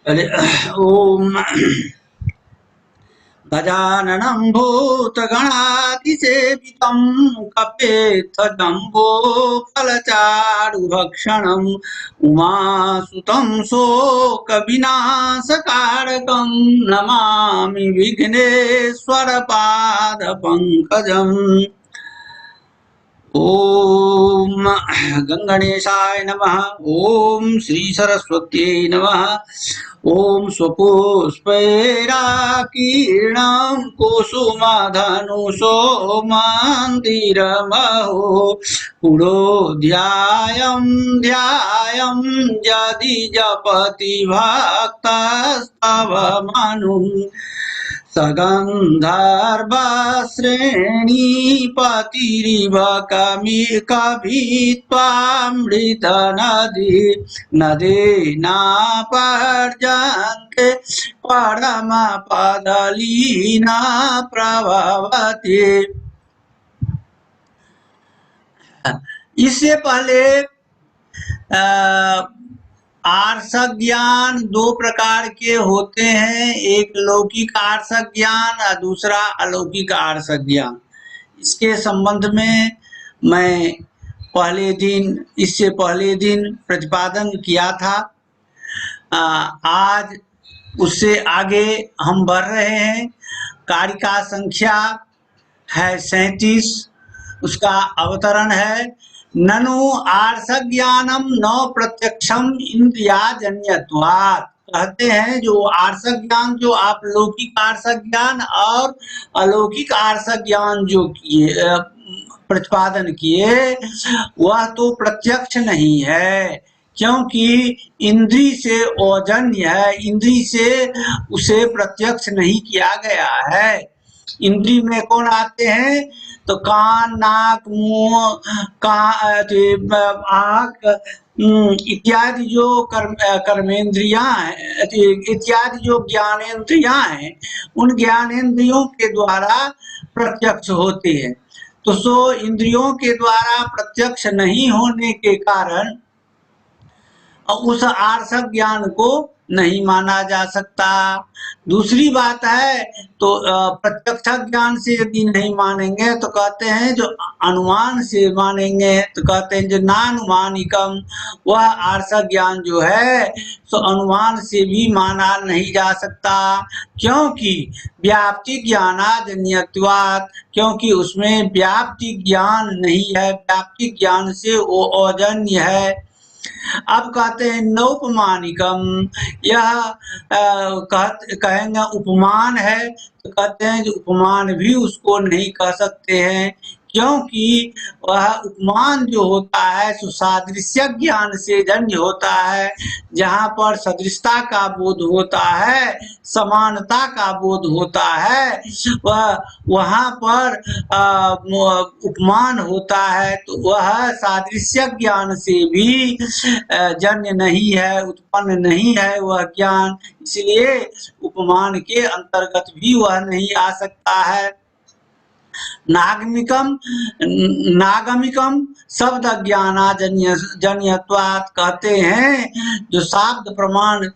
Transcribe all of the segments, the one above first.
अरे ओम गजाननं भूतगणातिसेवितं कपेत्थजम्बोफलचारुभक्षणम् उमासुतं शोकविनाशकारकं नमामि विघ्नेश्वरपादपङ्कजम्। ओम गंगणेशाय नमः। ओम श्री सरस्वत्यै नमः। ओम स्वपुष्पैराकीर्णं कुसुमधनुषोमन्दिरमहो पुरोध्यायं ध्यायं यदि जपति भक्तस्तवमनुं सगन्धर्वश्रेणीपतिरिव कवित्वामृतनदी नदीनापर्जन्ते परमपदलीना प्रभवति। इससे पहले आर्षक ज्ञान दो प्रकार के होते हैं, एक लौकिक आर्षक ज्ञान और दूसरा अलौकिक आर्षक ज्ञान। इसके संबंध में मैं इससे पहले दिन प्रतिपादन किया था। आज उससे आगे हम बढ़ रहे हैं। कारिका संख्या है 37, उसका अवतरण है ननु आर्षक ज्ञानम न प्रत्यक्षम इंद्रियाजन्यत्वात्। कहते हैं जो आर्षक ज्ञान, जो आप लौकिक आर्षक ज्ञान और अलौकिक आर्षक ज्ञान जो किए प्रतिपादन किए, वह तो प्रत्यक्ष नहीं है, क्योंकि इंद्री से औजन्य है, इंद्री से उसे प्रत्यक्ष नहीं किया गया है। इंद्री में कौन आते हैं? तो कान, नाक, मुंह, आँख इत्यादि जो कर्मेंद्रियां हैं, इत्यादि जो ज्ञानेन्द्रियां हैं, उन ज्ञानेन्द्रियों के द्वारा प्रत्यक्ष होते हैं। तो सो इंद्रियों के द्वारा प्रत्यक्ष नहीं होने के कारण उस आर्षक ज्ञान को नहीं माना जा सकता। दूसरी बात है तो प्रत्यक्ष ज्ञान से यदि नहीं मानेंगे तो कहते हैं जो अनुमान से मानेंगे तो कहते हैं जो नानुमानिकम, वह आर्षक ज्ञान जो है तो अनुमान से भी माना नहीं जा सकता, क्योंकि व्याप्ति ज्ञानाजन्यत्वात्, क्योंकि उसमें व्याप्ति ज्ञान नहीं है, व्याप्ति ज्ञान से वो औजन्य है। अब कहते हैं नौपमानिकम, यह कहेंगे उपमान है, तो कहते हैं जो उपमान भी उसको नहीं कह सकते हैं, क्योंकि वह उपमान जो होता है सो सादृश्य ज्ञान से जन्य होता है, जहाँ पर सदृशता का बोध होता है, समानता का बोध होता है, वह वहाँ पर उपमान होता है, तो वह सादृश्य ज्ञान से भी जन्य नहीं है, उत्पन्न नहीं है वह ज्ञान, इसलिए उपमान के अंतर्गत भी वह नहीं आ सकता है। नागमिकम शब्द ज्ञानाजन्यत्वात्, कहते हैं जो शब्द प्रमाण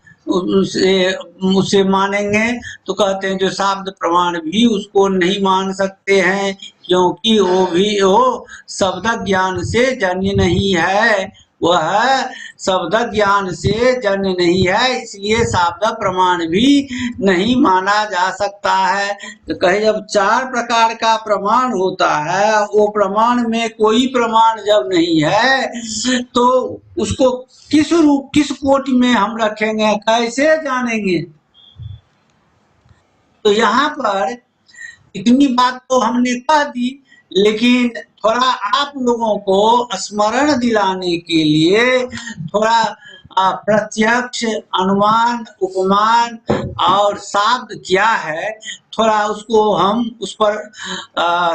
उसे मानेंगे तो कहते हैं जो शब्द प्रमाण भी उसको नहीं मान सकते हैं, क्योंकि वो शब्द ज्ञान से जन्य नहीं है, वह शब्द ज्ञान से जन्य नहीं है, इसलिए शब्द प्रमाण भी नहीं माना जा सकता है। तो कहे जब चार प्रकार का प्रमाण होता है, वो प्रमाण में कोई प्रमाण जब नहीं है तो उसको किस कोटि में हम रखेंगे, कैसे जानेंगे? तो यहाँ पर इतनी बात तो हमने कह दी, लेकिन थोड़ा आप लोगों को स्मरण दिलाने के लिए थोड़ा प्रत्यक्ष, अनुमान, उपमान और शब्द क्या है, थोड़ा उसको हम उस पर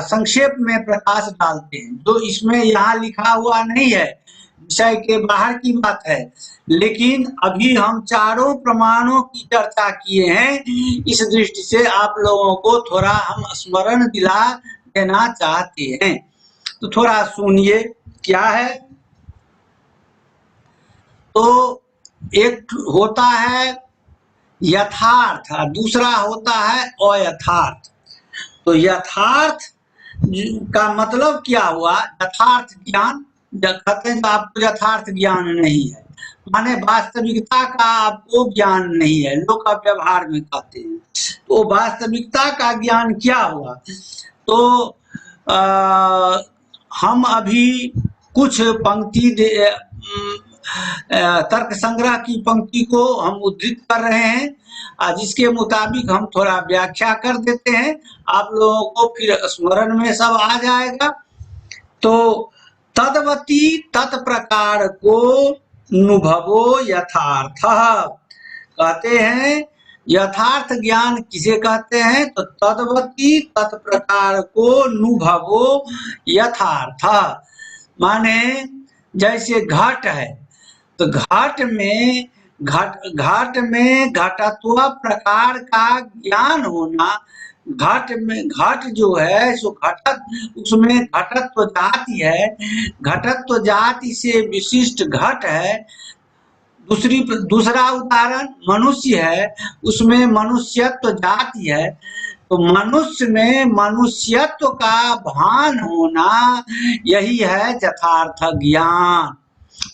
संक्षेप में प्रकाश डालते हैं। जो इसमें यहाँ लिखा हुआ नहीं है, विषय के बाहर की बात है, लेकिन अभी हम चारों प्रमाणों की चर्चा किए हैं, इस दृष्टि से आप लोगों को थोड़ा हम स्मरण दिला देना चाहते हैं। तो थोड़ा सुनिए क्या है। तो एक होता है यथार्थ, दूसरा होता है अयथार्थ। तो यथार्थ का मतलब क्या हुआ? यथार्थ ज्ञान। जब कहते हैं तो आपको यथार्थ ज्ञान नहीं है, माने वास्तविकता का आपको ज्ञान नहीं है, लोग का व्यवहार में कहते हैं। तो वास्तविकता का ज्ञान क्या हुआ? तो हम अभी कुछ पंक्ति तर्क संग्रह की पंक्ति को हम उद्धृत कर रहे हैं, जिसके मुताबिक हम थोड़ा व्याख्या कर देते हैं, आप लोगों को फिर स्मरण में सब आ जाएगा। तो तद्वती तत्प्रकार को नुभवो यथार्थ कहते हैं। यथार्थ ज्ञान किसे कहते हैं? तो तद्वती तत्प्रकार को नुभवो यथार्थ, माने जैसे घट है, तो घट में घटत्व प्रकार का ज्ञान होना। घट जो है सो उसमें घटत्व जाति है, घटत्व जाति से विशिष्ट घट है। दूसरा उदाहरण मनुष्य है, उसमें मनुष्यत्व जाति है। तो मनुष्य में मनुष्यत्व का भान होना, यही है यथार्थ ज्ञान।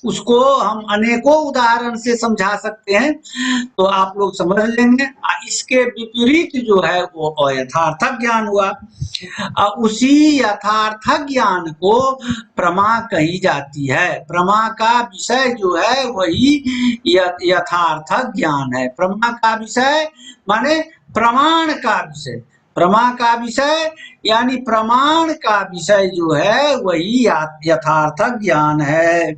उसको हम अनेकों उदाहरण से समझा सकते हैं, तो आप लोग समझ लेंगे। इसके विपरीत जो है वो अयथार्थ ज्ञान हुआ। उसी यथार्थ ज्ञान को प्रमा कही जाती है। प्रमा का विषय जो है वही यथार्थ ज्ञान है। प्रमा का विषय माने प्रमाण का विषय, प्रमा का विषय यानी प्रमाण का विषय जो है वही यथार्थ ज्ञान है।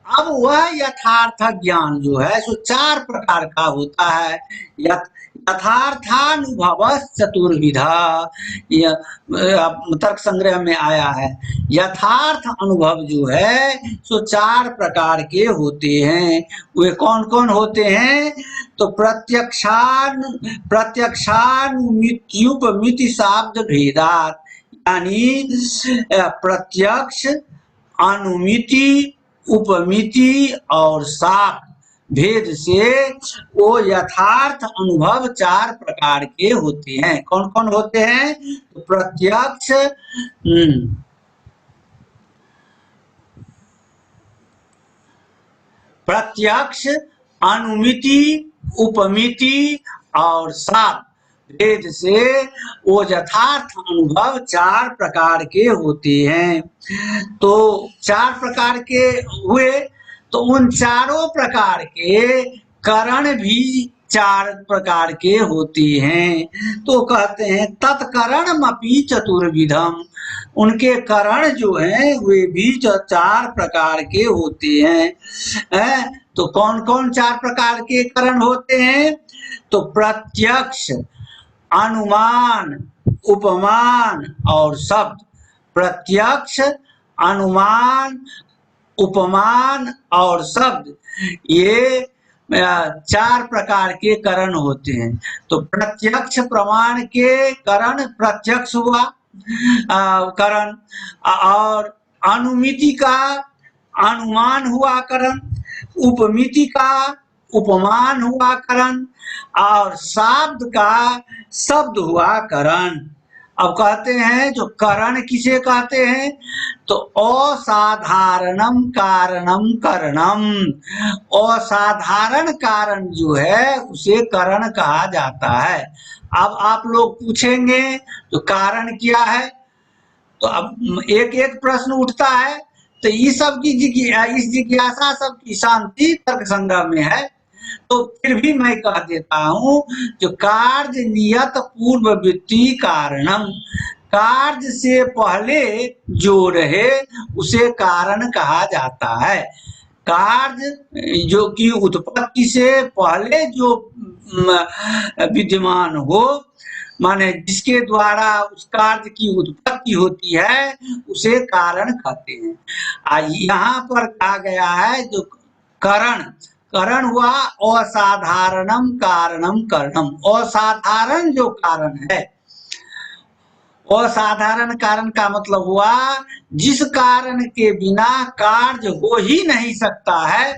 अब वह यथार्थ ज्ञान जो है सो चार प्रकार का होता है। यथार्थानुभव चतुर्विधा, तर्क संग्रह में आया है। यथार्थ अनुभव जो है सो चार प्रकार के होते हैं। वे कौन कौन होते हैं? तो प्रत्यक्षानुमित्युपमिति शाब्द भेदात, यानी प्रत्यक्ष, अनुमिति, उपमिति और शाब्द भेद से वो यथार्थ अनुभव चार प्रकार के होते हैं। कौन कौन होते हैं? तो प्रत्यक्ष, अनुमिति, उपमिति और शाब्द भेद से वो यथार्थ अनुभव चार प्रकार के होते हैं। तो चार प्रकार के हुए, तो उन चारों प्रकार के करण भी चार प्रकार के होते हैं। तो कहते हैं तत्करणमपि चतुर्विधम, उनके करण जो हैं वे भी चार प्रकार के होते हैं। तो कौन कौन चार प्रकार के करण होते हैं? तो प्रत्यक्ष, अनुमान, उपमान और शब्द। प्रत्यक्ष, अनुमान, उपमान और शब्द, ये चार प्रकार के करण होते हैं। तो प्रत्यक्ष प्रमाण के करण प्रत्यक्ष हुआ करण, और अनुमिति का अनुमान हुआ करण, उपमिति का उपमान हुआ करण, और शाब्द का शब्द हुआ करण। अब कहते हैं जो करण किसे कहते हैं? तो असाधारणम कारणम करणम, असाधारण कारण जो है उसे करण कहा जाता है। अब आप लोग पूछेंगे तो कारण क्या है? तो अब एक एक प्रश्न उठता है, तो ये सब की इस जिज्ञासा सबकी शांति तर्क संग्रह में है। तो फिर भी मैं कह देता हूं, जो कार्य नियत पूर्ववृत्ति कारणम, कार्य से पहले जो रहे उसे कारण कहा जाता है। कार्य जो कि उत्पत्ति से पहले जो विद्यमान हो, माने जिसके द्वारा उस कार्य की उत्पत्ति होती है उसे कारण कहते हैं। यहाँ पर कहा गया है जो करण, करण हुआ असाधारणम कारणम करणम। असाधारण जो कारण है, असाधारण कारण का मतलब हुआ जिस कारण के बिना कार्य हो ही नहीं सकता है,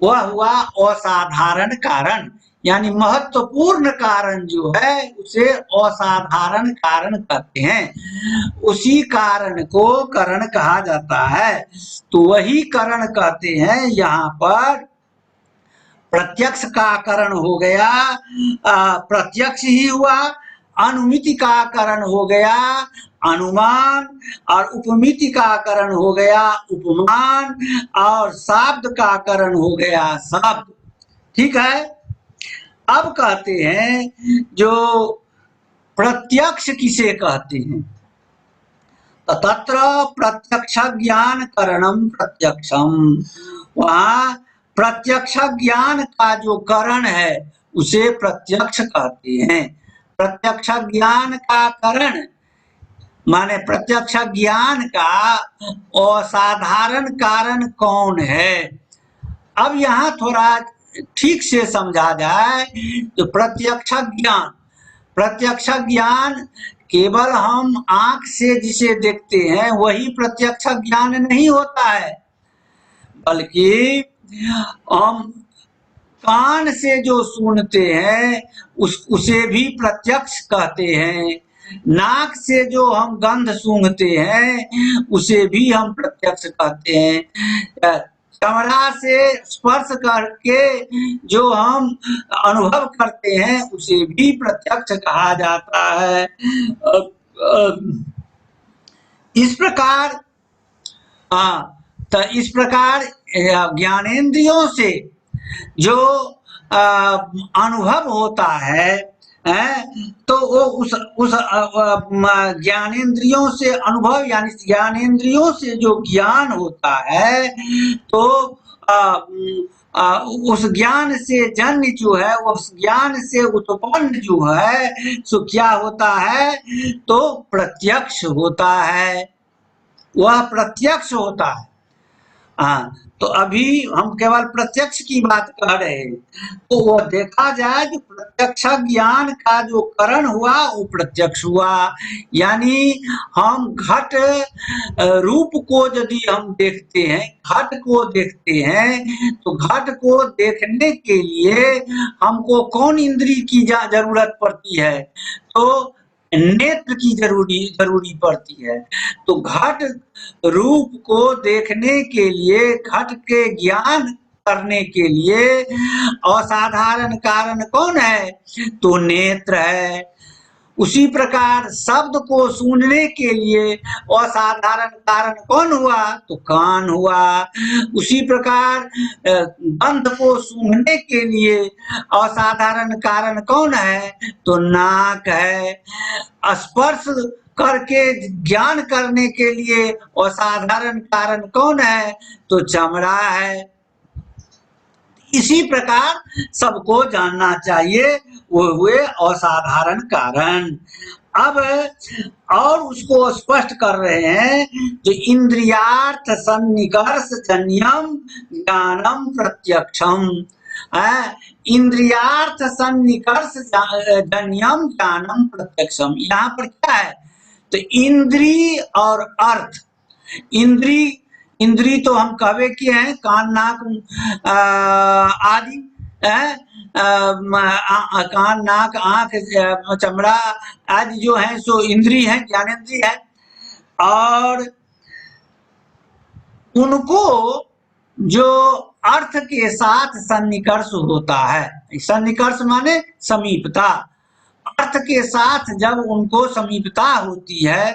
वह हुआ असाधारण कारण, यानी महत्वपूर्ण कारण जो है उसे असाधारण कारण कहते हैं। उसी कारण को करण कहा जाता है। तो वही करण कहते हैं। यहाँ पर प्रत्यक्ष का करण हो गया प्रत्यक्ष ही हुआ, अनुमिति का करण हो गया अनुमान, और उपमिति का करण हो गया उपमान, और शब्द का करण हो गया शब्द। ठीक है। अब कहते हैं जो प्रत्यक्ष किसे कहते हैं? तत्र प्रत्यक्ष ज्ञान करणम प्रत्यक्षम। वहां प्रत्यक्ष ज्ञान का जो करण है उसे प्रत्यक्ष कहते हैं। प्रत्यक्ष ज्ञान का करण माने प्रत्यक्ष ज्ञान का असाधारण कारण कौन है? अब यहाँ थोड़ा ठीक से समझा जाए तो प्रत्यक्ष ज्ञान केवल हम आंख से जिसे देखते हैं वही प्रत्यक्ष ज्ञान नहीं होता है, बल्कि हम कान से जो सुनते हैं उसे भी प्रत्यक्ष कहते हैं। नाक से जो हम गंध सूंघते हैं उसे भी हम प्रत्यक्ष कहते हैं। चमड़ा से स्पर्श करके जो हम अनुभव करते हैं उसे भी प्रत्यक्ष कहा जाता है। इस प्रकार तो इस प्रकार ज्ञानेंद्रियों से जो अनुभव होता है तो वो उस ज्ञानेंद्रियों से अनुभव यानी ज्ञानेंद्रियों से जो ज्ञान होता है तो उस ज्ञान से जन्य जो है, उस ज्ञान से उत्पन्न जो है सो क्या होता है? तो प्रत्यक्ष होता है, वह प्रत्यक्ष होता है। तो अभी हम केवल प्रत्यक्ष की बात कह रहे हैं। तो वह देखा जाए कि प्रत्यक्ष ज्ञान का जो करण हुआ वो प्रत्यक्ष हुआ, यानी हम घट रूप को यदि हम देखते हैं, घट को देखते हैं तो घट को देखने के लिए हमको कौन इंद्रिय की जरूरत पड़ती है? तो नेत्र की जरूरी पड़ती है। तो घट रूप को देखने के लिए, घट के ज्ञान करने के लिए असाधारण कारण कौन है? तो नेत्र है। उसी प्रकार शब्द को सुनने के लिए असाधारण कारण कौन हुआ? तो कान हुआ। उसी प्रकार गंध को सूंघने के लिए असाधारण कारण कौन है? तो नाक है। स्पर्श करके ज्ञान करने के लिए असाधारण कारण कौन है? तो चमड़ा है। इसी प्रकार सबको जानना चाहिए वो हुए असाधारण कारण। अब और उसको स्पष्ट कर रहे हैं जो इंद्रियार्थ सन्निकर्ष जन्यम ज्ञानम प्रत्यक्षम। इंद्रियार्थ सन्निकर्ष जन्यम ज्ञानम प्रत्यक्षम। यहाँ पर क्या है? तो इंद्री और अर्थ, इंद्री तो हम कहवे किए हैं कान नाक आदि, कान नाक आंख चमड़ा आदि जो है सो इंद्री है, ज्ञानेंद्री है। और उनको जो अर्थ के साथ सन्निकर्ष होता है, सन्निकर्ष माने समीपता, अर्थ के साथ जब उनको समीपता होती है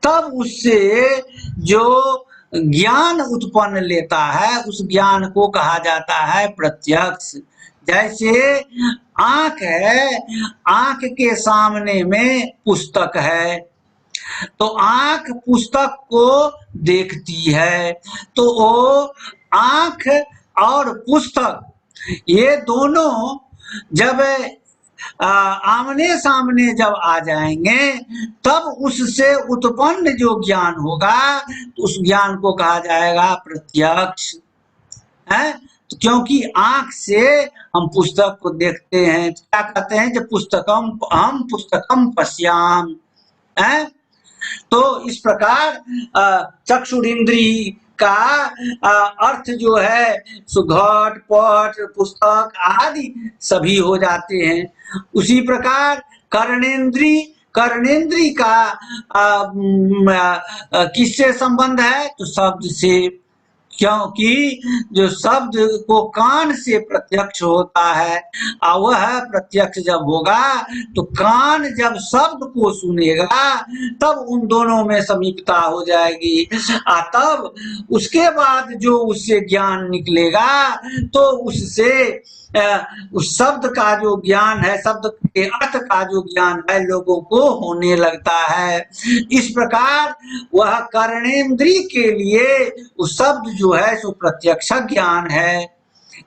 तब उससे जो ज्ञान उत्पन्न लेता है उस ज्ञान को कहा जाता है प्रत्यक्ष। जैसे आंख है, आंख के सामने में पुस्तक है तो आंख पुस्तक को देखती है, तो वो आंख और पुस्तक ये दोनों जब आमने सामने जब आ जाएंगे तब उससे उत्पन्न जो ज्ञान होगा तो उस ज्ञान को कहा जाएगा प्रत्यक्ष है। तो क्योंकि आंख से हम पुस्तक को देखते हैं, क्या कहते हैं? जब हम पुस्तकम पश्याम है। तो इस प्रकार चक्षुरिंद्री का अर्थ जो है सो घट पट पुस्तक आदि सभी हो जाते हैं। उसी प्रकार कर्णेंद्री कर्णेंद्री का किससे संबंध है? तो शब्द से, क्योंकि जो शब्द को कान से प्रत्यक्ष होता है और वह प्रत्यक्ष जब होगा तो कान जब शब्द को सुनेगा तब उन दोनों में समीपता हो जाएगी। तब उसके बाद जो उससे ज्ञान निकलेगा तो उससे उस शब्द का जो ज्ञान है, शब्द के अर्थ का जो ज्ञान है लोगों को होने लगता है। इस प्रकार वह कर्णेंद्रिय के लिए उस शब्द जो है सो प्रत्यक्ष ज्ञान है।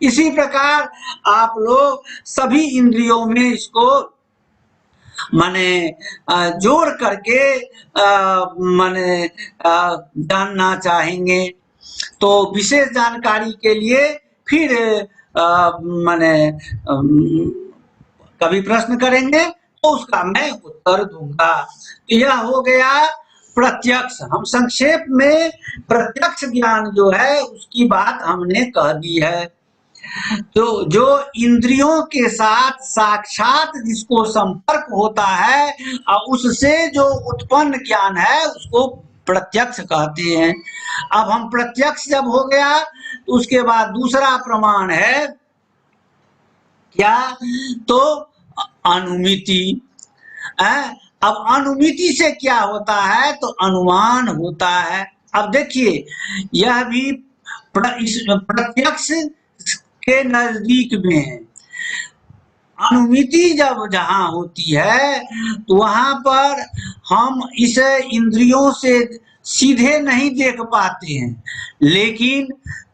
इसी प्रकार आप लोग सभी इंद्रियों में इसको माने जोड़ करके माने जानना चाहेंगे। तो विशेष जानकारी के लिए फिर माने कभी प्रश्न करेंगे तो उसका मैं उत्तर दूंगा। तो यह हो गया प्रत्यक्ष। हम संक्षेप में प्रत्यक्ष ज्ञान जो है उसकी बात हमने कह दी है। तो जो इंद्रियों के साथ साक्षात जिसको संपर्क होता है और उससे जो उत्पन्न ज्ञान है उसको प्रत्यक्ष कहते हैं। अब हम प्रत्यक्ष जब हो गया तो उसके बाद दूसरा प्रमाण है क्या? तो अनुमिति। अब अनुमिति से क्या होता है? तो अनुमान होता है। अब देखिए यह भी प्रत्यक्ष के नजदीक में है। अनुमिति जब जहां होती है तो वहां पर हम इसे इंद्रियों से सीधे नहीं देख पाते हैं, लेकिन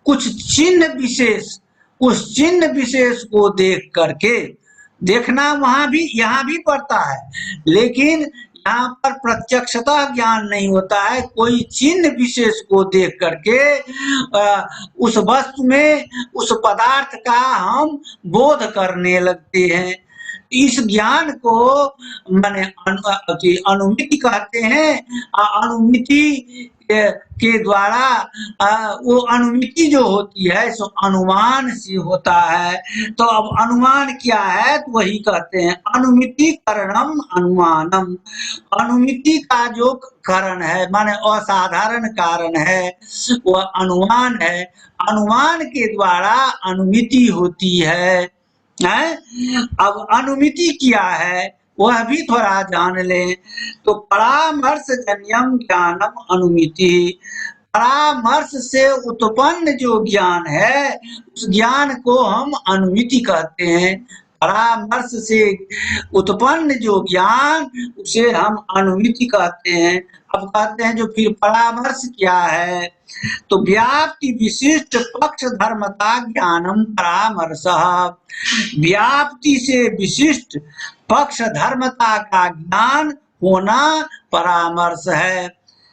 कुछ चिन्ह विशेष, उस चिन्ह विशेष को देख करके, देखना वहां भी यहाँ भी पड़ता है, लेकिन यहाँ पर प्रत्यक्षता ज्ञान नहीं होता है। कोई चिन्ह विशेष को देख करके उस वस्तु में उस पदार्थ का हम बोध करने लगते हैं। इस ज्ञान को माने अनुमिति कहते हैं। अनुमिति के द्वारा वो अनुमिति जो होती है सो अनुमान से होता है। तो अब अनुमान क्या है? तो वही कहते हैं अनुमिति करणम अनुमानम। अनुमिति का जो कारण है माने असाधारण कारण है वह अनुमान है। अनुमान के द्वारा अनुमिति होती है। अब अनुमिति क्या है वह भी थोड़ा जान लें। तो परामर्श जन्यम ज्ञानम अनुमिति। परामर्श से उत्पन्न जो ज्ञान है उस ज्ञान को हम अनुमिति कहते हैं। परामर्श से उत्पन्न जो ज्ञान उसे हम अनुमिति कहते हैं। अब कहते हैं जो फिर परामर्श क्या है? तो व्याप्ति विशिष्ट पक्ष धर्मता ज्ञानम परामर्श। व्याप्ति से विशिष्ट पक्ष धर्मता का ज्ञान होना परामर्श है।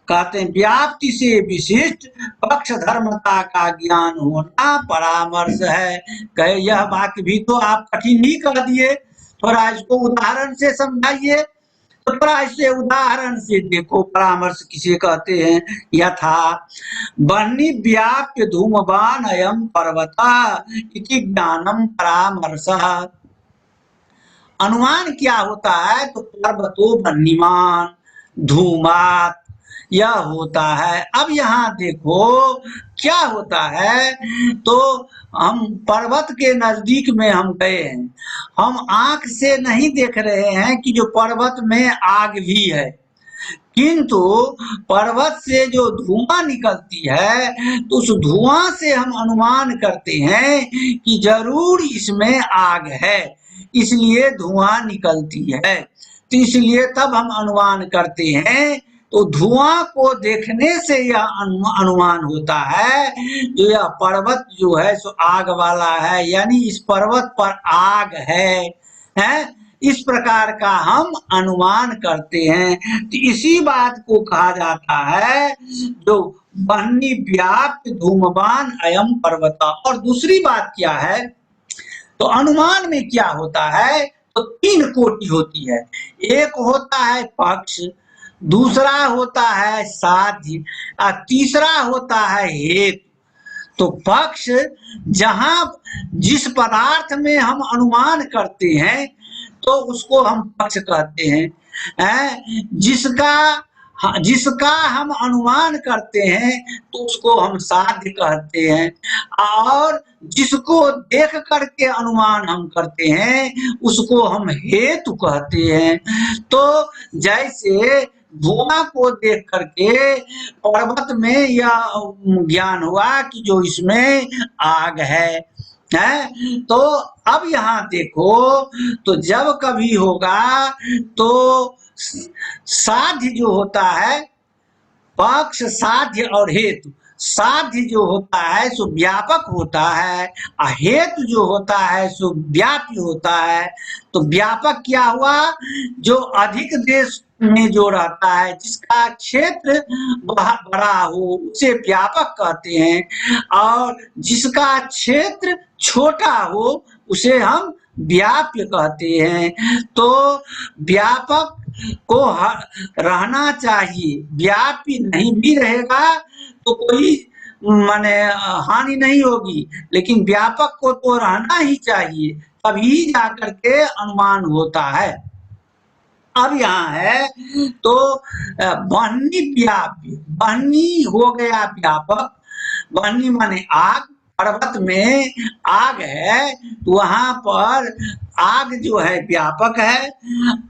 कहते हैं व्याप्ति से विशिष्ट पक्ष धर्मता का ज्ञान होना परामर्श है। कहे यह वाक्य भी तो आप कठिन ही कर दिए, थोड़ा इसको उदाहरण से समझाइए। तो थोड़ा इसे उदाहरण से देखो परामर्श किसे कहते हैं। यथा बन्नी व्याप्य धूमवान अयम पर्वता इति ज्ञानम परामर्श। अनुमान क्या होता है? तो पर्वतो बन्नीमान धूमात यह होता है। अब यहाँ देखो क्या होता है, तो हम पर्वत के नजदीक में हम गए हैं, हम आंख से नहीं देख रहे हैं कि जो पर्वत में आग भी है, किंतु पर्वत से जो धुआं निकलती है तो उस धुआं से हम अनुमान करते हैं कि जरूर इसमें आग है, इसलिए धुआं निकलती है। तो इसलिए तब हम अनुमान करते हैं। तो धुआं को देखने से यह अनुमान होता है जो यह पर्वत जो है सो आग वाला है, यानी इस पर्वत पर आग है। इस प्रकार का हम अनुमान करते हैं। तो इसी बात को कहा जाता है जो बन्नी व्याप्त धूमवान अयम पर्वत। और दूसरी बात क्या है? तो अनुमान में क्या होता है? तो तीन कोटि होती है। एक होता है पक्ष, दूसरा होता है साध्य और तीसरा होता है हेतु। तो पक्ष जहां जिस पदार्थ में हम अनुमान करते हैं तो उसको हम पक्ष कहते हैं, जिसका हम अनुमान करते हैं तो उसको हम साध्य कहते हैं, और जिसको देख करके अनुमान हम करते हैं उसको हम हेतु कहते हैं। तो जैसे धुआं को देख करके पर्वत में यह ज्ञान हुआ कि जो इसमें आग है। तो अब यहाँ देखो, तो जब कभी होगा तो साध्य जो होता है, पक्ष साध्य और हेतु, साध्य जो होता है सो व्यापक होता है और हेतु जो होता है सो व्यापी होता है। तो व्यापक क्या हुआ, जो अधिक देश में जो रहता है, जिसका क्षेत्र बड़ा हो उसे व्यापक कहते हैं, और जिसका क्षेत्र छोटा हो उसे हम व्याप्य कहते हैं। तो व्यापक को रहना चाहिए, व्यापी नहीं भी रहेगा तो कोई माने हानि नहीं होगी, लेकिन व्यापक को तो रहना ही चाहिए, तभी जाकर के अनुमान होता है। अब यहाँ है तो बहनी व्याप्य, बहनी हो गया व्यापक, बहनी माने आग, पर्वत में आग है तो वहां पर आग जो है व्यापक है,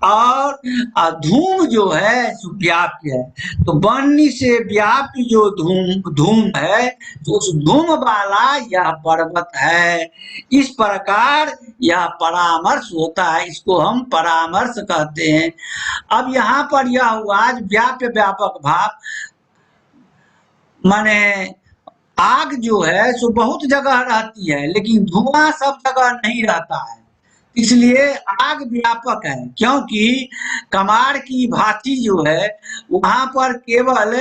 और धूम जो है सो व्याप्य है। तो बन्नी से व्याप्य जो धूम है तो उस धूम वाला यह पर्वत है। इस प्रकार यह परामर्श होता है, इसको हम परामर्श कहते हैं। अब यहाँ पर यह हुआ व्याप्य व्यापक भाव, माने आग जो है सो बहुत जगह रहती है लेकिन धुआं सब जगह नहीं रहता है, इसलिए आग व्यापक है। क्योंकि कमार की भांति जो है वहां पर केवल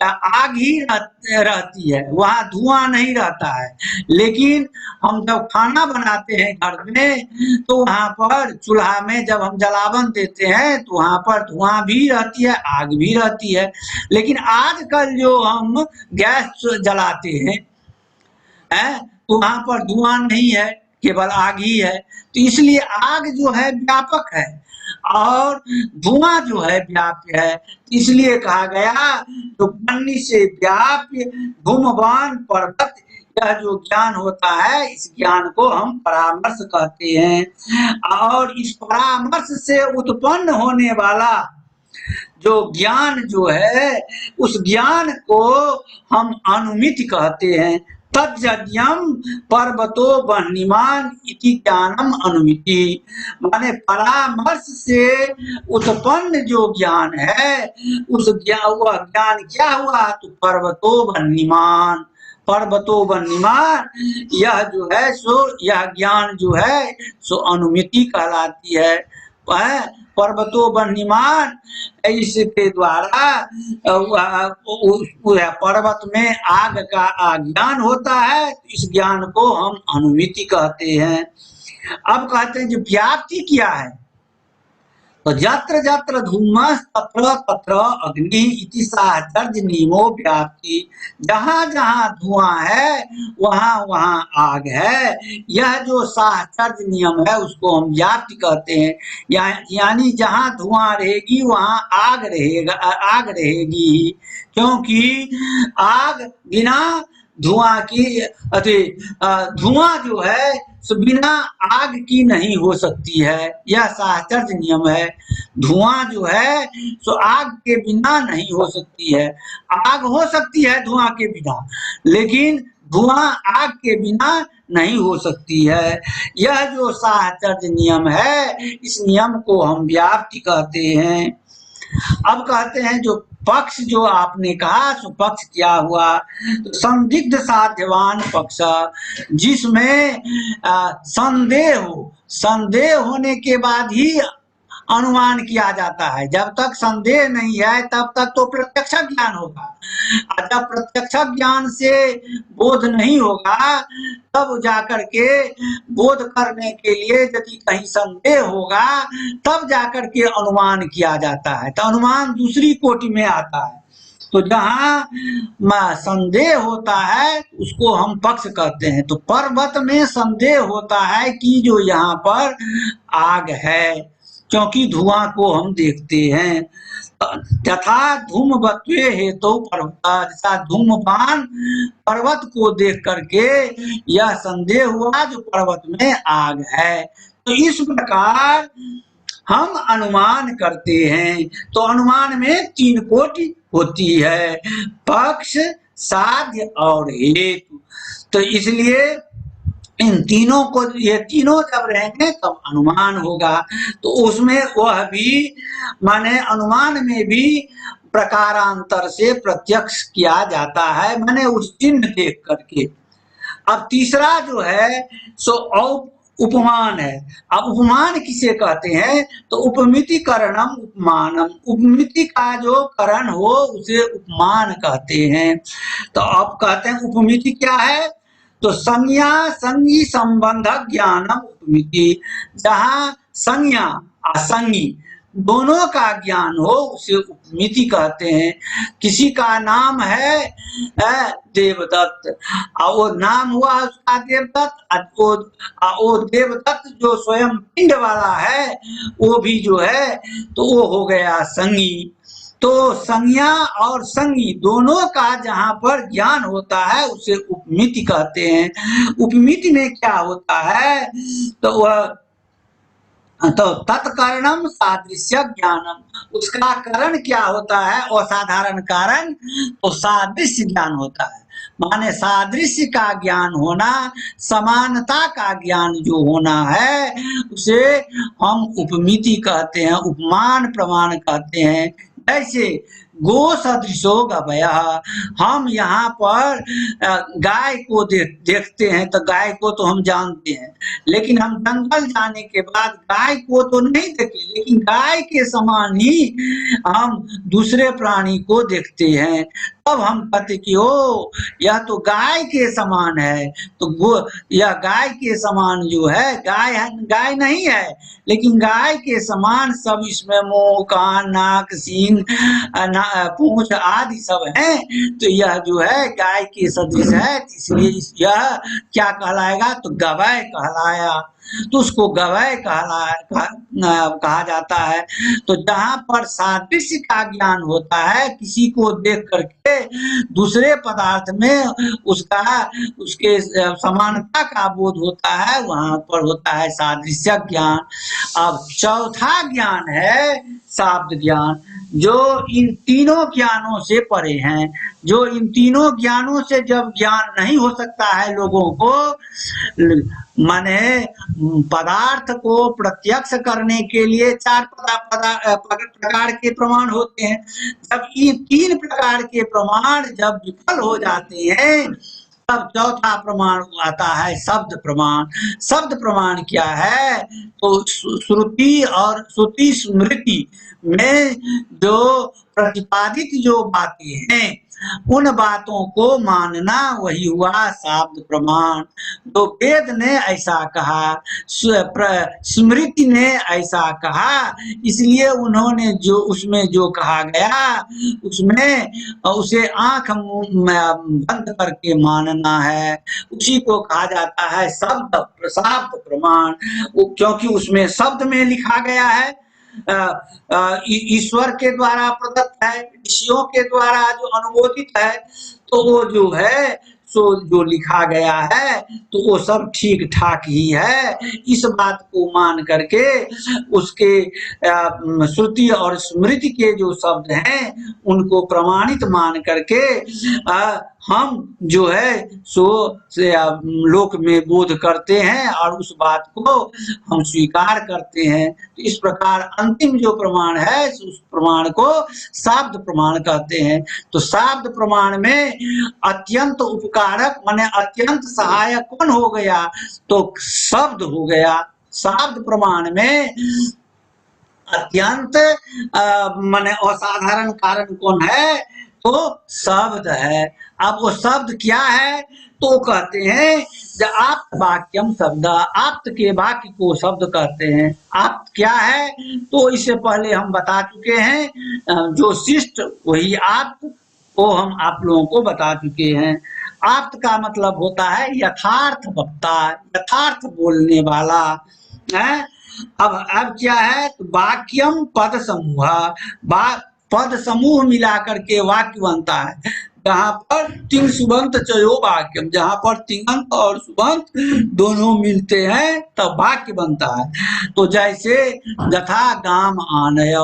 आग ही रहती है, वहां धुआं नहीं रहता है। लेकिन हम जब खाना बनाते हैं घर में तो वहां पर चूल्हा में जब हम जलावन देते हैं तो वहां पर धुआं भी रहती है, आग भी रहती है। लेकिन आजकल जो हम गैस जलाते हैं तो वहां पर धुआं नहीं है, केवल आग ही है। तो इसलिए आग जो है व्यापक है और धुआं जो है व्याप्य है, इसलिए कहा गया तो बन्नी से व्याप्य धूमवान पर्वत, यह जो ज्ञान होता है इस ज्ञान को हम परामर्श कहते हैं। और इस परामर्श से उत्पन्न होने वाला जो ज्ञान जो है उस ज्ञान को हम अनुमिति कहते हैं। तज्जन्यम पर्वतो बह्निमान इति ज्ञानम अनुमिति, माने परामर्श से उत्पन्न जो ज्ञान है उस ज्ञान क्या हुआ, तो पर्वतो बह्निमान, पर्वतो बह्निमान, यह जो है सो यह ज्ञान जो है सो अनुमिति कहलाती है। पर्वतो बह्निमान, इसके द्वारा पर्वत में आग का ज्ञान होता है, इस ज्ञान को हम अनुमिति कहते हैं। अब कहते हैं जो व्याप्ति क्या है, तो यत्र यत्र धूमः तत्र तत्र अग्नि इति साहचर्य नियमो व्याप्ति, जहां जहां धुआं है वहां वहां आग है, यह जो साहचर्य नियम है उसको हम व्याप्ति कहते हैं। यानी जहां धुआं रहेगी वहां आग रहेगा, आग रहेगी, क्योंकि आग बिना धुआं की धुआं जो है सो बिना आग की नहीं हो सकती है, यह साहचर्य नियम है। धुआं जो है सो आग के बिना नहीं हो सकती है, आग हो सकती है धुआं के बिना, लेकिन धुआं आग के बिना नहीं हो सकती है। यह जो साहचर्य नियम है इस नियम को हम व्याप्ति कहते हैं। अब कहते हैं जो पक्ष जो आपने कहा सो पक्ष क्या हुआ, तो संदिग्ध साध्यवान पक्ष, जिसमें संदेह हो, संदेह होने के बाद ही अनुमान किया जाता है। जब तक संदेह नहीं है तब तक तो प्रत्यक्ष ज्ञान होगा, और जब प्रत्यक्ष ज्ञान से बोध नहीं होगा तब जाकर के बोध करने के लिए यदि कहीं संदेह होगा तब जाकर के अनुमान किया जाता है। तो अनुमान दूसरी कोटि में आता है। तो जहाँ संदेह होता है उसको हम पक्ष कहते हैं। तो पर्वत में संदेह होता है कि जो यहाँ पर आग है, क्योंकि धुआं को हम देखते हैं। तथा धूमवत्वे हेतु पर्वत, जैसा धूमपान पर्वत को देख करके यह संदेह हुआ जो पर्वत में आग है। तो इस प्रकार हम अनुमान करते हैं। तो अनुमान में 3 कोटि होती है, पक्ष, साध्य और हेतु। तो इसलिए इन तीनों को, ये तीनों जब रहेंगे तब अनुमान होगा। तो उसमें वह भी माने अनुमान में भी प्रकारांतर से प्रत्यक्ष किया जाता है, माने उस चिन्ह देख करके। अब तीसरा जो है सो उपमान है। अब उपमान किसे कहते हैं? तो उपमिति करणम उपमानम, उपमिति का जो करण हो उसे उपमान कहते हैं। तो अब कहते हैं उपमिति क्या है? तो संज्ञा संगी संबंध ज्ञानम उपमिति, जहाँ संज्ञा असंगी दोनों का ज्ञान हो उसे उपमिति कहते हैं। किसी का नाम है देवदत्त, और वो नाम हुआ उसका देवदत्त, वो देवदत्त जो स्वयं पिंड वाला है वो भी जो है तो वो हो गया संगी। तो संज्ञा और संगी दोनों का जहाँ पर ज्ञान होता है उसे उपमिति कहते हैं। उपमिति में क्या होता है? तो वह तत्कारणम सादृश्य ज्ञानम, उसका कारण क्या होता है? असाधारण कारण, तो सादृश्य ज्ञान होता है। माने सादृश्य का ज्ञान होना, समानता का ज्ञान जो होना है उसे हम उपमिति कहते हैं, उपमान प्रमाण कहते हैं। ऐसे गो सदृशो गवयः, हम यहाँ पर गाय को देखते हैं तो गाय को तो हम जानते हैं, लेकिन हम जंगल जाने के बाद गाय को तो नहीं देखे, लेकिन गाय के समान ही हम दूसरे प्राणी को देखते हैं। तब हम कहते कि ओ यह तो गाय के समान है। तो यह गाय के समान जो है गाय है, गाय नहीं है, लेकिन गाय के समान सब इसमें मुंह, कान, नाक, सींग, पूंछ आदि सब है। तो यह जो है गाय के सदृश है, इसलिए यह क्या कहलाएगा? तो गवय कहलाया। तो उसको गवय कहा जाता है। तो जहाँ पर सादृश्य का ज्ञान होता है, किसी को देख करके दूसरे पदार्थ में उसके समानता का बोध होता है, वहां पर होता है सादृश्य ज्ञान। अब चौथा ज्ञान है शाब्द ज्ञान, जो इन तीनों ज्ञानों से परे हैं। जो इन तीनों ज्ञानों से जब ज्ञान नहीं हो सकता है लोगों को, माने पदार्थ को प्रत्यक्ष करने के लिए 4 प्रकार के प्रमाण होते हैं। जब ये 3 प्रकार के प्रमाण जब विफल हो जाते हैं तब चौथा प्रमाण आता है शब्द प्रमाण। शब्द प्रमाण क्या है? तो श्रुति और श्रुति स्मृति में जो प्रतिपादित जो बातें हैं उन बातों को मानना, वही हुआ शब्द प्रमाण। तो वेद ने ऐसा कहा, स्मृति ने ऐसा कहा, इसलिए उन्होंने जो उसमें जो कहा गया उसमें उसे आंख बंद करके मानना है। उसी को कहा जाता है शब्द प्रमाण, क्योंकि उसमें शब्द में लिखा गया है, ईश्वर के द्वारा प्रदत्त है, ऋषियों के द्वारा जो अनुमोदित है। तो वो जो है सो जो लिखा गया है तो वो सब ठीक ठाक ही है। इस बात को मान करके उसके श्रुति और स्मृति के जो शब्द हैं उनको प्रमाणित मान करके हम जो है सो लोक में बोध करते हैं और उस बात को हम स्वीकार करते हैं। तो इस प्रकार अंतिम जो प्रमाण है उस प्रमाण को शब्द प्रमाण कहते हैं। तो शब्द प्रमाण में अत्यंत उपकारक माने अत्यंत सहायक कौन हो गया? तो शब्द हो गया। शब्द प्रमाण में अत्यंत माने असाधारण कारण कौन है? तो शब्द है। अब वो शब्द क्या है? तो कहते हैं जब आप्त वाक्यम शब्द, आप्त के वाक्य को शब्द कहते हैं। आप्त क्या है? तो इससे पहले हम बता चुके हैं, जो शिष्ट वही आप्त, वो हम आप लोगों को बता चुके हैं। आप्त का मतलब होता है यथार्थ वक्ता, यथार्थ बोलने वाला है। अब क्या है? तो वाक्यम पद समूह, पद समूह मिलाकर के वाक्य बनता है। जहां पर तिंग सुबंत चयो वाक्यम, जहां पर तिंगंत और सुबंत दोनों मिलते हैं तब वाक्य बनता है। तो जैसे यथा गाम आनय,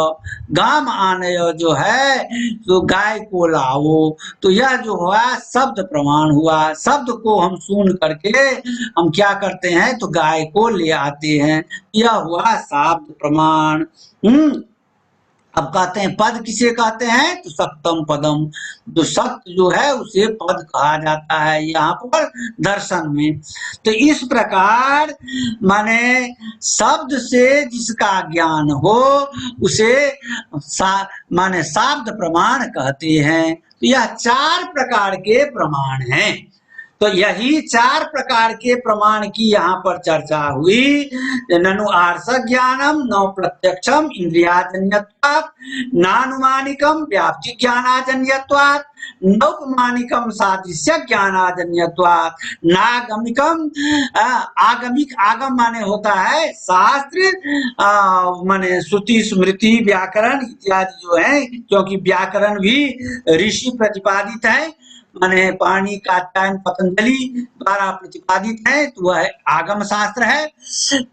गाम आनय जो है तो गाय को लाओ, तो यह जो हुआ शब्द प्रमाण हुआ। शब्द को हम सुन करके हम क्या करते हैं? तो गाय को ले आते हैं, यह हुआ शब्द प्रमाण। अब कहते हैं पद किसे कहते हैं? तो सत्यम पदम, जो सत्य जो है उसे पद कहा जाता है यहाँ पर दर्शन में। तो इस प्रकार माने शब्द से जिसका ज्ञान हो उसे माने शब्द प्रमाण कहते हैं। तो यह 4 प्रकार के प्रमाण हैं। तो यही 4 प्रकार के प्रमाण की यहाँ पर चर्चा हुई। ननु आर्ष ज्ञानम न प्रत्यक्षम इंद्रियाजन्यत्वात्, नानुमानिकम व्याप्ति ज्ञानाजन्यत्वात्, नौपमानिकम सादृश्य ज्ञानाजन्यत्वात्, नागमिकम आगमिक, आगम माने होता है शास्त्र, माने श्रुति स्मृति व्याकरण इत्यादि जो है, क्योंकि व्याकरण भी ऋषि प्रतिपादित है, माने पाणिनि कात्यायन पतंजलि द्वारा प्रतिपादित है, तो वह आगम शास्त्र है।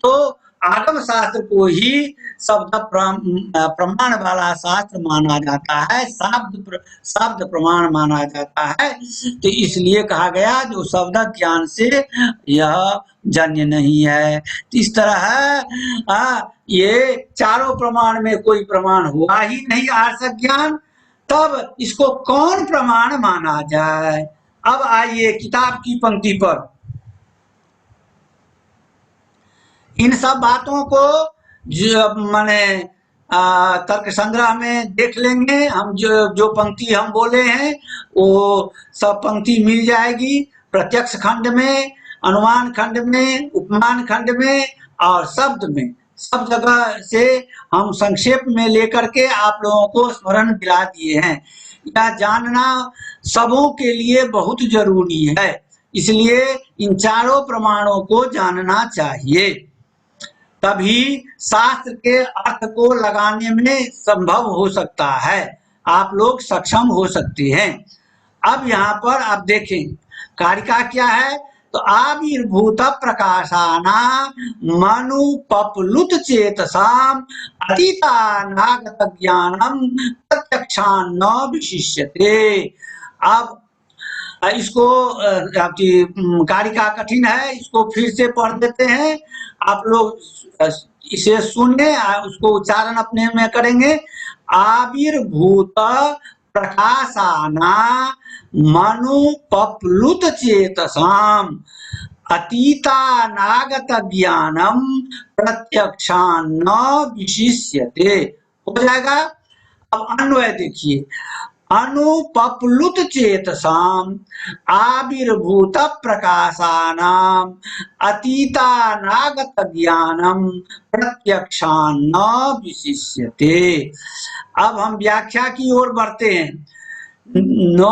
तो आगम शास्त्र को ही शब्द प्रमाण वाला शास्त्र माना जाता है, शब्द प्रमाण माना जाता है। तो इसलिए कहा गया जो शब्द ज्ञान से यह जन्य नहीं है। तो इस तरह ये चारों प्रमाण में कोई प्रमाण हुआ ही नहीं आर्ष ज्ञान, तब इसको कौन प्रमाण माना जाए? अब आइए किताब की पंक्ति पर। इन सब बातों को जो माने तर्क संग्रह में देख लेंगे हम, जो पंक्ति हम बोले हैं वो सब पंक्ति मिल जाएगी। प्रत्यक्ष खंड में, अनुमान खंड में, उपमान खंड में और शब्द में, सब जगह से हम संक्षेप में लेकर के आप लोगों को स्मरण दिला दिए हैं। यह जानना सबों के लिए बहुत जरूरी है, इसलिए इन चारों प्रमाणों को जानना चाहिए, तभी शास्त्र के अर्थ को लगाने में संभव हो सकता है, आप लोग सक्षम हो सकते हैं। अब यहाँ पर आप देखें कारिका क्या है? तो आविर्भूत प्रकाशाना मनुपप्लुत चेतसाम अतीतानागत ज्ञानम प्रत्यक्षान्न विशिष्यते। अब इसको कारिका कठिन है, इसको फिर से पढ़ देते हैं, आप लोग इसे सुने, उसको उच्चारण अपने में करेंगे। आविर्भूत प्रकाशाना मनुपप्लुत चेतसाम अतीतानागत ज्ञानम प्रत्यक्षान्न विशिष्यते। हो जाएगा। अब अन्वय देखिए, अनुपप्लुत चेतसाम आविर्भूत प्रकाशानाम अतीतानागत ज्ञानम प्रत्यक्षान्न विशिष्यते। अब हम व्याख्या की ओर बढ़ते हैं। न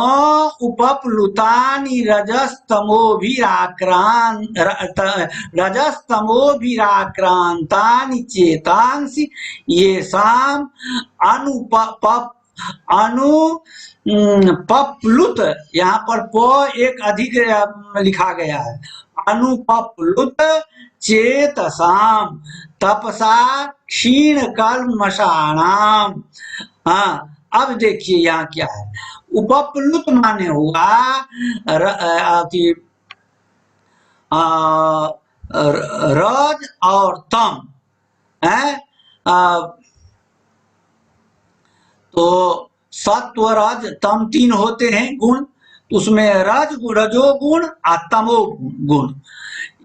उपप्लुतानि रजस्तमोभिराक्रांतानि चेतांसि येषाम् अनुपप्लुत, यहाँ पर प एक अधिक लिखा गया है, अनुपप्लुत चेतसाम तपसा क्षीण कल्मषाणाम। हाँ, अब देखिए यहाँ क्या है। उपप्लुत माने हुआ रज और तम है। तो सत्व रज तम 3 होते हैं गुण, उसमें रजोगुण और तमो गुण,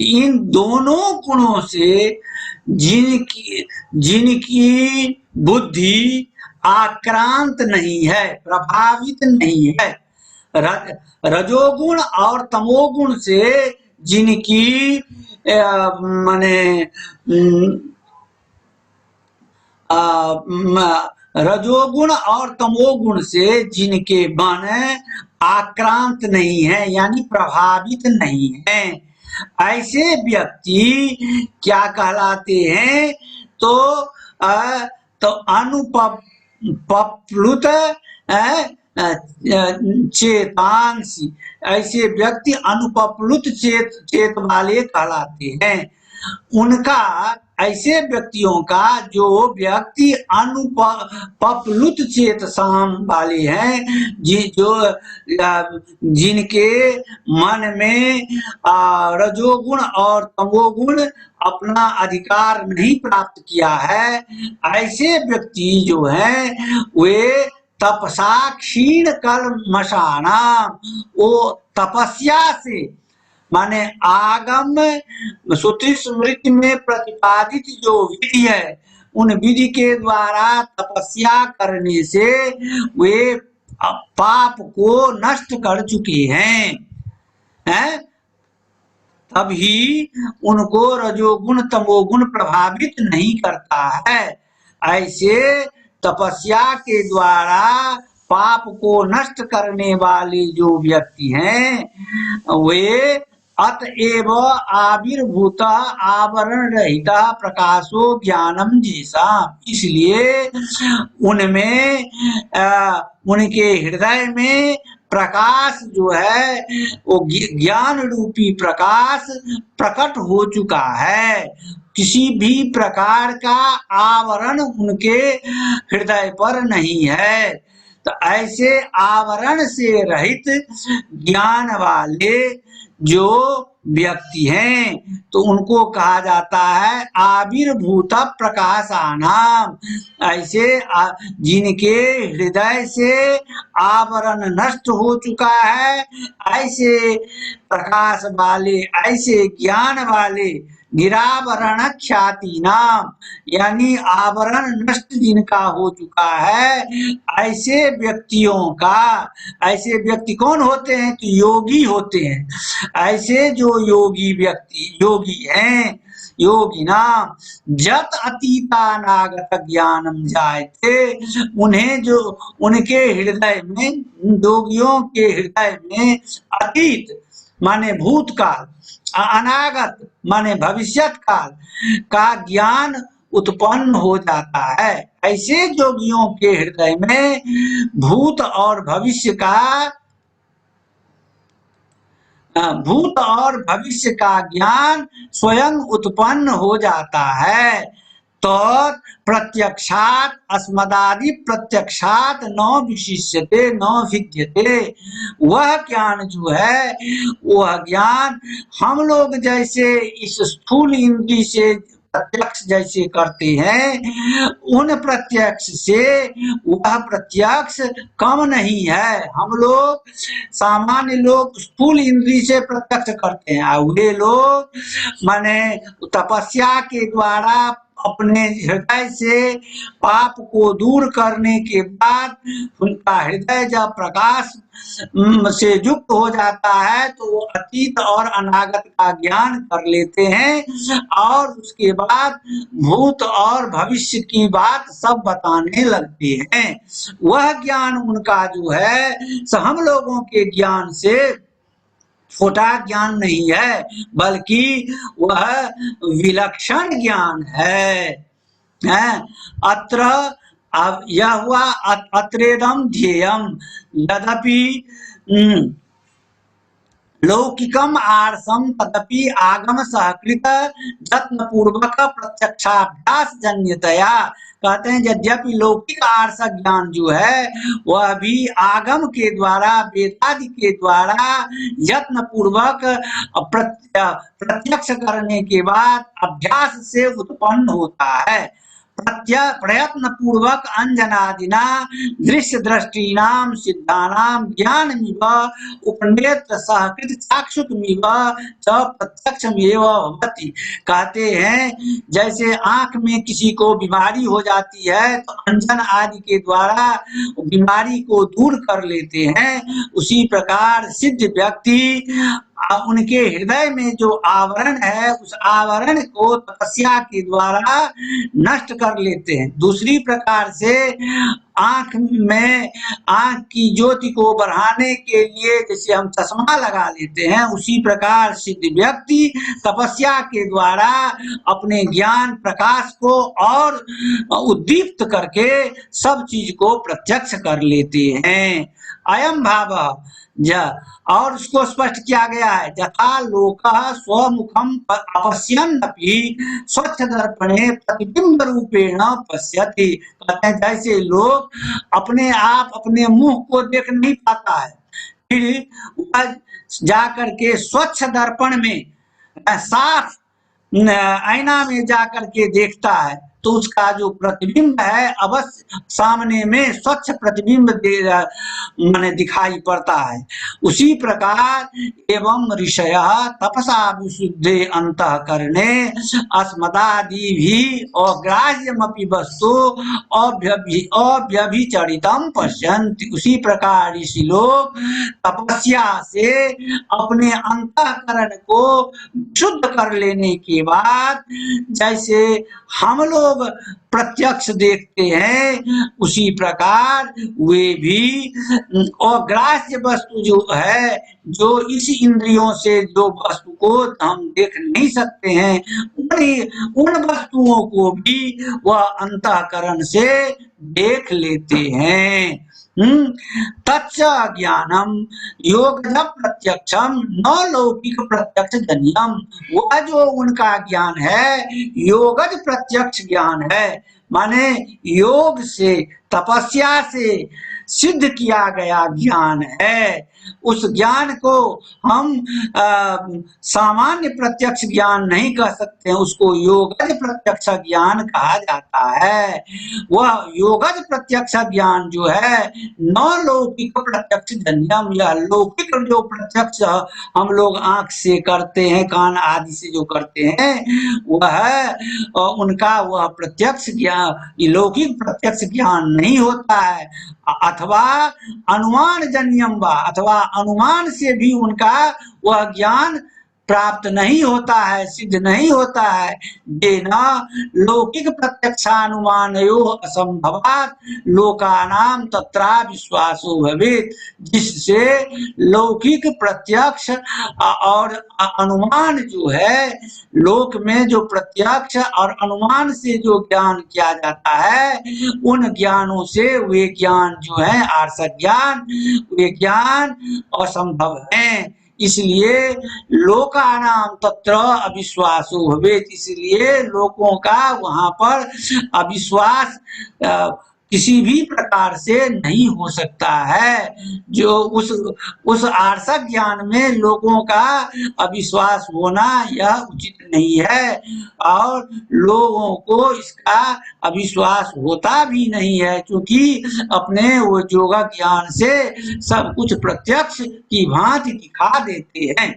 इन दोनों गुणों से जिनकी बुद्धि आक्रांत नहीं है, प्रभावित नहीं है। रजोगुण और तमोगुण से जिनकी माने रजोगुण और तमोगुण से जिनके मन आक्रांत नहीं है, यानी प्रभावित नहीं है, ऐसे व्यक्ति क्या कहलाते हैं? तो अनुपप्लुत चेतांसी, ऐसे व्यक्ति अनुपप्लुत चेत वाले कहलाते हैं। उनका, ऐसे व्यक्तियों का, जो व्यक्ति अनुपप्लुत चेतसाम वाले हैं, जिनके मन में रजोगुण और तमोगुण अपना अधिकार नहीं प्राप्त किया है, ऐसे व्यक्ति जो हैं वे तपसा क्षीण कल्मषाणा, वो तपस्या से, माने आगम श्रुति स्मृति में प्रतिपादित जो विधि है, उन विधि के द्वारा तपस्या करने से वे पाप को नष्ट कर चुके हैं, तभी उनको रजोगुण तमोगुण प्रभावित नहीं करता है। ऐसे तपस्या के द्वारा पाप को नष्ट करने वाले जो व्यक्ति हैं वे अतएव आविर्भूत आवरण रहित प्रकाशो ज्ञानम जैसा, इसलिए उनमें उनके हृदय में प्रकाश जो है वो ज्ञान रूपी प्रकाश प्रकट हो चुका है। किसी भी प्रकार का आवरण उनके हृदय पर नहीं है। तो ऐसे आवरण से रहित ज्ञान वाले जो व्यक्ति हैं तो उनको कहा जाता है आविर्भूत प्रकाशानाम। ऐसे जिनके हृदय से आवरण नष्ट हो चुका है, ऐसे प्रकाश वाले, ऐसे ज्ञान वाले, निरावरण ख्याति नाम, यानी आवरण नष्ट जिनका हो चुका है, ऐसे व्यक्तियों का, ऐसे व्यक्ति कौन होते हैं? तो योगी होते हैं। ऐसे जो योगी व्यक्ति, योगी हैं, योगी नाम जत अतीतानागत ज्ञानम जायते, उन्हें जो उनके हृदय में, योगियों के हृदय में अतीत माने भूतकाल, अनागत माने भविष्यत काल का ज्ञान उत्पन्न हो जाता है। ऐसे योगियों के हृदय में भूत और भविष्य का ज्ञान स्वयं उत्पन्न हो जाता है। तो प्रत्यक्षात अस्मदादि प्रत्यक्षात न विशिष्यते न विद्यते, वह ज्ञान जो है, वह ज्ञान हम लोग जैसे इस स्थूल इंद्रिय से प्रत्यक्ष जैसे करते हैं, उन प्रत्यक्ष से वह प्रत्यक्ष कम नहीं है। हम लोग सामान्य लोग स्थूल इंद्रिय से प्रत्यक्ष करते हैं, वे लोग माने तपस्या के द्वारा अपने हृदय से पाप को दूर करने के बाद उनका हृदय जब प्रकाश से युक्त हो जाता है तो वो अतीत और अनागत का ज्ञान कर लेते हैं और उसके बाद भूत और भविष्य की बात सब बताने लगते हैं। वह ज्ञान उनका जो है सो हम लोगों के ज्ञान से छोटा ज्ञान नहीं है, बल्कि वह विलक्षण ज्ञान है। अत्र यह हुआ अत्रेदम ध्येयम यद्यपि लौकिकम आर्षम तदपि आगम सहकृत यत्न पूर्वक प्रत्यक्षाभ्यास जन्यतया। कहते हैं यद्यपि लौकिक आर्ष ज्ञान जो है वह भी आगम के द्वारा, वेदादि के द्वारा यत्न पूर्वक प्रत्यक्ष करने के बाद अभ्यास से उत्पन्न होता है। प्रयत्न पूर्वक अंजनादिना दृश्य दृष्टीनाम सिद्धानाम ज्ञानमिव उपनेत्र सहकृत चाक्षुषमिव च प्रत्यक्षमेव भवति। कहते हैं जैसे आंख में किसी को बीमारी हो जाती है तो अंजन आदि के द्वारा बीमारी को दूर कर लेते हैं, उसी प्रकार सिद्ध व्यक्ति उनके हृदय में जो आवरण है उस आवरण को तपस्या के द्वारा नष्ट कर लेते हैं। दूसरी प्रकार से आंख में आंख की ज्योति को बढ़ाने के लिए जैसे हम चश्मा लगा लेते हैं, उसी प्रकार सिद्ध व्यक्ति तपस्या के द्वारा अपने ज्ञान प्रकाश को और उद्दीप्त करके सब चीज को प्रत्यक्ष कर लेते हैं। अयम भाव और उसको स्पष्ट किया गया है, यथा लोकः स्वमुखम अपश्यन्नपि स्वच्छ दर्पणे प्रतिबिंब रूपेण पश्यति। कहते हैं जैसे लोग अपने आप अपने मुंह को देख नहीं पाता है, फिर वह जाकर के स्वच्छ दर्पण में साफ आईना में जाकर के देखता है तो उसका जो प्रतिबिंब है अवश्य सामने में स्वच्छ प्रतिबिंब माने दिखाई पड़ता है। उसी प्रकार एवं ऋषयः तपसा विशुद्धे अंतःकरणे अस्मदादि भी अग्राह्यमपि वस्तु अव्यभिचरितम पश्यन्ति। उसी प्रकार ऋषि लोग तपस्या से अपने अंतःकरण को शुद्ध कर लेने के बाद जैसे हम लोग प्रत्यक्ष देखते हैं, उसी प्रकार वे भी अग्राह्य वस्तु जो है, जो इस इंद्रियों से जो वस्तु को हम देख नहीं सकते हैं, उन वस्तुओं को भी वह अंतःकरण से देख लेते हैं। तच्च ज्ञानम योगज प्रत्यक्षम न लौकिक प्रत्यक्ष जन्यम। वह जो उनका ज्ञान है योगज प्रत्यक्ष ज्ञान है, माने योग से तपस्या से सिद्ध किया गया ज्ञान है। उस ज्ञान को हम सामान्य प्रत्यक्ष ज्ञान नहीं कह सकते हैं, उसको योगज प्रत्यक्ष ज्ञान कहा जाता है। वह योगज प्रत्यक्ष ज्ञान जो है न लौकिक प्रत्यक्ष जन्यम, या लौकिक जो प्रत्यक्ष हम लोग आंख से करते हैं, कान आदि से जो करते हैं, वह उनका वह प्रत्यक्ष ज्ञान लौकिक प्रत्यक्ष ज्ञान नहीं होता है। अथवा अनुमान जन्यम वा, अथवा अनुमान से भी उनका वह ज्ञान प्राप्त नहीं होता है, सिद्ध नहीं होता है। जेना लौकिक प्रत्यक्षानुमानयो असंभवात लोकानाम तत्रा विश्वासो भवेत्। जिससे लौकिक प्रत्यक्ष और अनुमान जो है, लोक में जो प्रत्यक्ष और अनुमान से जो ज्ञान किया जाता है, उन ज्ञानों से वे ज्ञान जो है आर्षक ज्ञान, वे ज्ञान असंभव हैं। इसलिए लोकानाम तत्र अविश्वासो भवेत्। इसलिए लोगों का वहां पर अविश्वास किसी भी प्रकार से नहीं हो सकता है। जो उस आर्षक ज्ञान में लोगों का अविश्वास होना यह उचित नहीं है, और लोगों को इसका अविश्वास होता भी नहीं है, क्योंकि अपने वो योगा ज्ञान से सब कुछ प्रत्यक्ष की भांति दिखा देते हैं।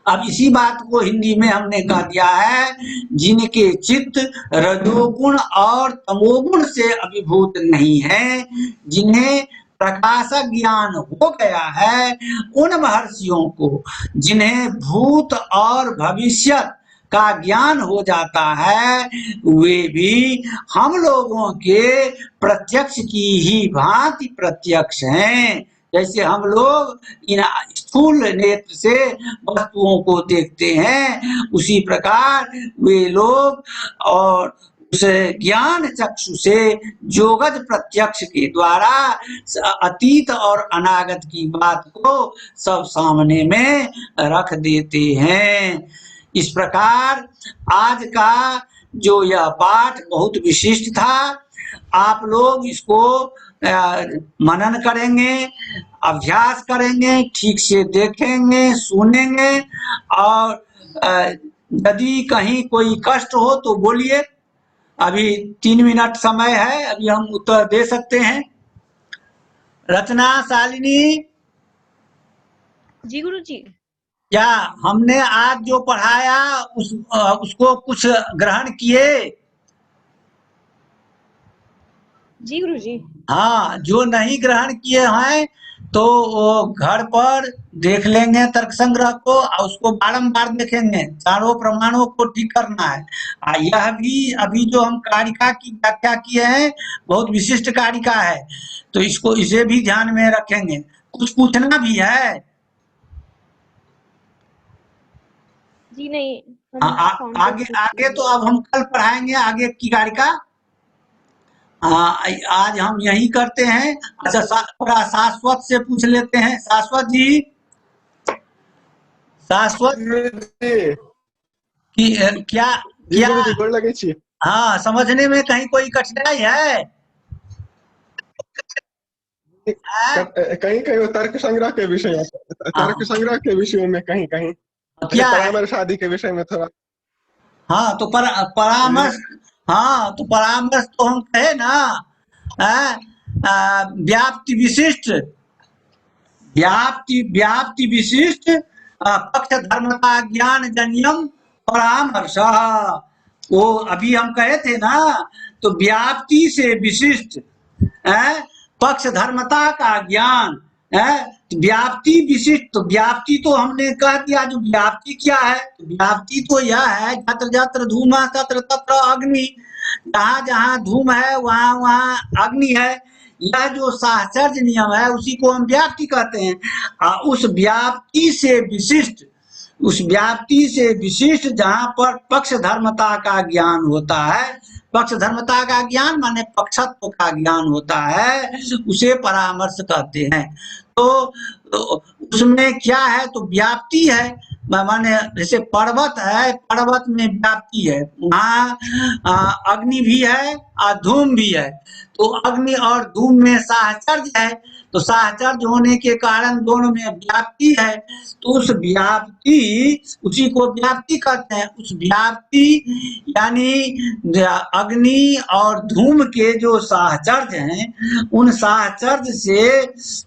अब इसी बात को हिंदी में हमने कह दिया है, जिनके चित्त रजोगुण और तमोगुण से अभिभूत नहीं है, जिन्हें प्रकाशक ज्ञान हो गया है, उन महर्षियों को जिन्हें भूत और भविष्य का ज्ञान हो जाता है, वे भी हम लोगों के प्रत्यक्ष की ही भांति प्रत्यक्ष हैं। जैसे हम लोग इन स्थूल नेत्र से वस्तुओं को देखते हैं, उसी प्रकार वे लोग और उस ज्ञान चक्षु से जोगज प्रत्यक्ष के द्वारा अतीत और अनागत की बात को सब सामने में रख देते हैं। इस प्रकार आज का जो यह पाठ बहुत विशिष्ट था। आप लोग इसको मनन करेंगे, अभ्यास करेंगे, ठीक से देखेंगे, सुनेंगे, और यदि कहीं कोई कष्ट हो तो बोलिए, अभी 3 मिनट समय है, अभी हम उत्तर दे सकते हैं। रचना, शालिनी, जी गुरु जी। क्या हमने आज जो पढ़ाया उसको कुछ ग्रहण किए? जी गुरु जी। हाँ, जो नहीं ग्रहण किए हैं तो वो घर पर देख लेंगे तर्क संग्रह को और उसको बारंबार देखेंगे, चारों प्रमाणों को ठीक करना है। यह भी अभी जो हम कारिका की व्याख्या किए हैं बहुत विशिष्ट कारिका है, तो इसको इसे भी ध्यान में रखेंगे। कुछ पूछना भी है? जी नहीं, आगे आगे तो अब हम कल पढ़ाएंगे आगे की कारिका। आज हम यही करते हैं। अच्छा, शाश्वत से पूछ लेते हैं। शाश्वत जी, शाश्वत की क्या जी क्या गुरु जी, गोर लगे छी। हाँ, समझने में कहीं कोई कठिनाई है? कहीं कहीं वो तर्क संग्रह के विषय में कहीं कहीं क्या है? परामर्श आदि के विषय में थोड़ा। हाँ, तो परामर्श, हाँ तो परामर्श तो हम कहे ना, व्याप्ति विशिष्ट, व्याप्ति विशिष्ट पक्ष धर्मता ज्ञान जन्यम परामर्श, वो अभी हम कहे थे ना। तो व्याप्ति से विशिष्ट पक्ष धर्मता का ज्ञान है, व्याप्ति विशिष्ट। तो व्याप्ति तो हमने कह दिया, जो व्याप्ति क्या है? व्याप्ति तो यह है, जत्र जत्र धूम तत्र तत्र अग्नि, जहाँ जहाँ धूम है वहाँ वहाँ अग्नि है। यह जो साहचर्य नियम है उसी को हम व्याप्ति कहते हैं। उस व्याप्ति से विशिष्ट, उस व्याप्ति से विशिष्ट जहाँ पर पक्ष धर्मता का ज्ञान होता है, पक्ष धर्मता का ज्ञान माने पक्षत्व का ज्ञान होता है, उसे परामर्श कहते हैं। तो उसमें क्या है? तो व्याप्ति है, माने जैसे पर्वत है, पर्वत में व्याप्ति है, वहाँ अग्नि भी है और धूम भी है। तो अग्नि और धूम में साहचर्य है, तो साहचर्य होने के कारण दोनों में व्याप्ति है। तो उस व्याप्ति, उसी को व्याप्ति कहते हैं। उस व्याप्ति यानी अग्नि और धूम के जो साहचर्य हैं, उन साहचर्य से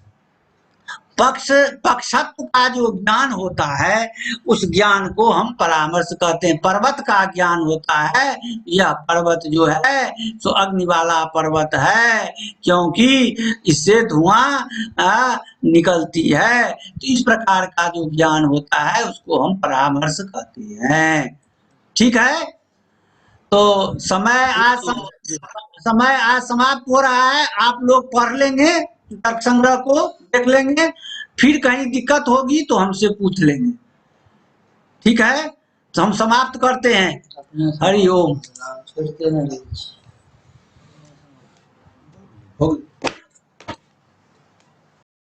पक्षत्व का जो ज्ञान होता है उस ज्ञान को हम परामर्श कहते हैं। पर्वत का ज्ञान होता है, यह पर्वत जो है सो अग्नि वाला पर्वत है, क्योंकि इससे धुआं निकलती है। तो इस प्रकार का जो ज्ञान होता है उसको हम परामर्श कहते हैं। ठीक है, तो समय आज समाप्त हो रहा है। आप लोग पढ़ लेंगे, तर्क संग्रह को देख लेंगे, फिर कहीं दिक्कत होगी तो हमसे पूछ लेंगे। ठीक है, तो हम समाप्त करते हैं। हरि ओम।